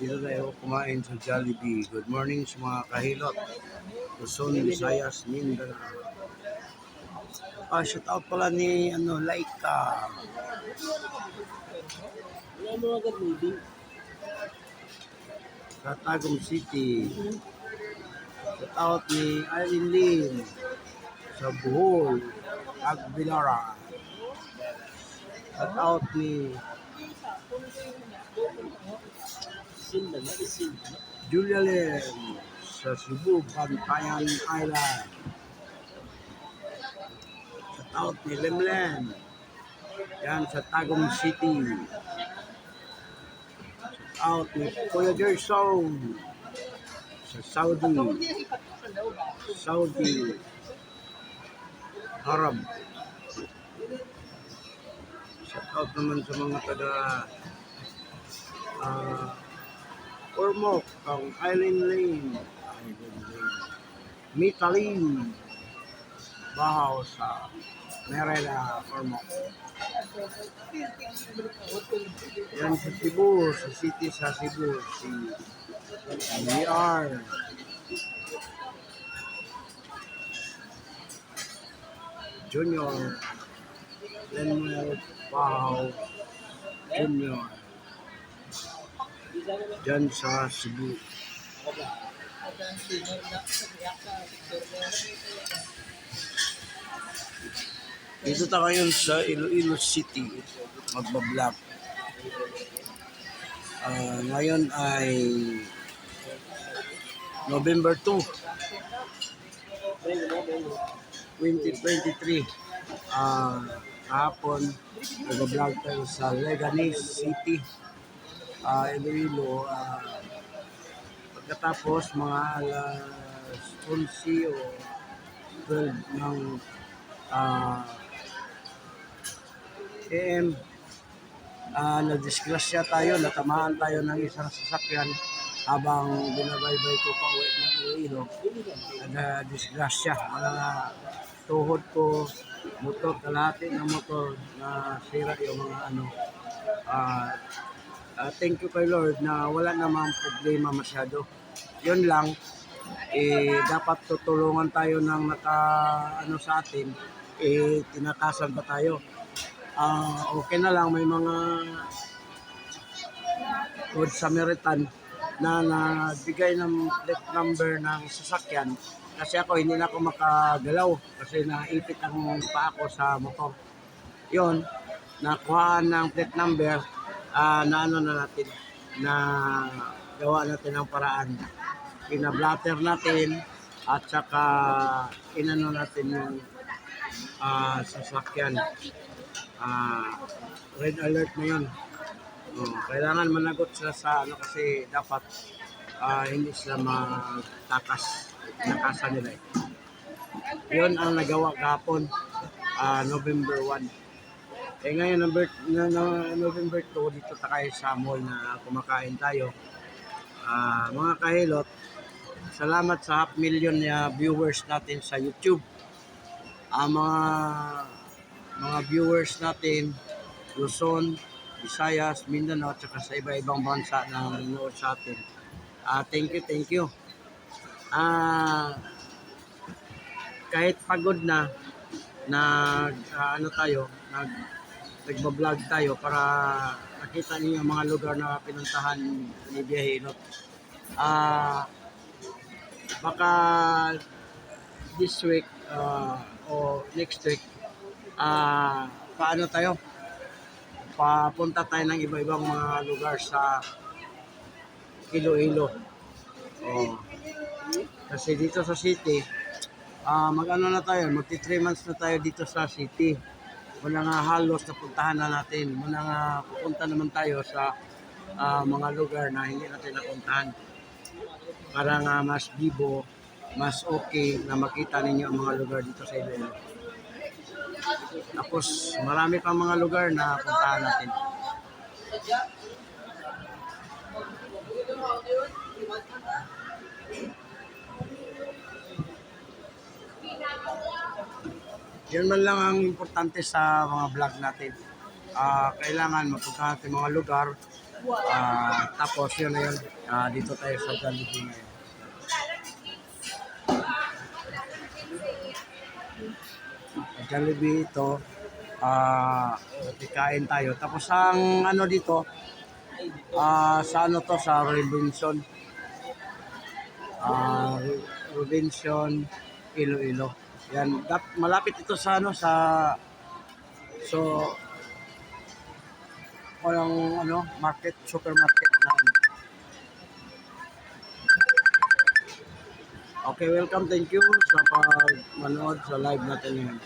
Dito tayo kumain sa Jollibee. Good morning sa mga kahilot. Luzon, Visayas, Mindanao. Shout out pala ni Laika. Wala mo agad movie. Sa Tagum City. Shout out ni Arlene Lin. Sa Bohol, Agbilara. Shout out ni Sinda na, isinda. Julia Lim sa Cebu, Bantayan Island. Shout out ni Lemlem. Yan sa Tagum City. Shout out ni Kuya Gerson sa Saudi Arab. Shout out naman sa mga taga Ormoc, ang Island Lane, Mitalin, Bahaw sa Merida, Ormoc. Yan sa Cebu, sa city sa Cebu, si BR. Junior, Lemuel Bahaw Junior. Diyan sa Cebu. Dito tayo ngayon sa Iloilo City, magbablog. Ngayon ay November 2, 2023. Kahapon, magbablog tayo sa Leganés City, Iloilo. Pagkatapos mga alas 11 o 12 ng AM, nadisgrasya tayo, natamaan tayo ng isang sasakyan habang binabaybay ko pa uwi ng Iloilo. Nadisgrasya, tuhod ko, motor, kalahati ng motor na sira yung mga thank you kay Lord na wala namang problema masyado. Yun lang, dapat tutulungan tayo ng sa atin, tinakasan pa tayo. Okay na lang, may mga Good Samaritan na nagbigay ng plate number ng sasakyan kasi ako hindi na ako makagalaw kasi naipit ang paa ko sa motor. Yun, nakuhaan ng plate number, na natin, na gawa natin ang paraan. Pinablatter natin at saka inano natin yung sasakyan. Red alert na yun. Kailangan managot sila sa kasi dapat hindi sila magtakas. Nakasan nila eh. Yun ang nagawa kahapon, November 1. Ngayon, November 2, dito tayo sa mall na kumakain tayo. Mga kahilot, salamat sa 500,000 na viewers natin sa YouTube. Mga viewers natin, Luzon, Visayas, Mindanao, at saka sa iba-ibang bansa na nanonood sa atin. Thank you. Kahit pagod na nagbablog tayo para nakita niyo ang mga lugar na pinuntahan ni Biyahilot. Baka this week o next week, papunta tayo ng iba-ibang mga lugar sa Iloilo. Kasi dito sa city, mag-3 months na tayo dito sa city. Muna nga halos napuntahan na natin. Muna nga pupunta naman tayo sa mga lugar na hindi natin napuntahan. Para nga mas bibo, mas okay na makita ninyo ang mga lugar dito sa Iloilo. Tapos marami pang mga lugar na puntahan natin. Yan man lang ang importante sa mga vlog natin. Kailangan mapunta natin mga lugar Tapos yun na yun. Dito tayo sa Jollibee ngayon. Sa Jollibee ito, kain tayo. Tapos ang ano dito, sa ano to, sa Robinson. Robinson, Iloilo. Yan, malapit ito sa ano, so, walang ano, market, supermarket na. Okay, welcome. Thank you sa pag-manood sa live natin ngayon.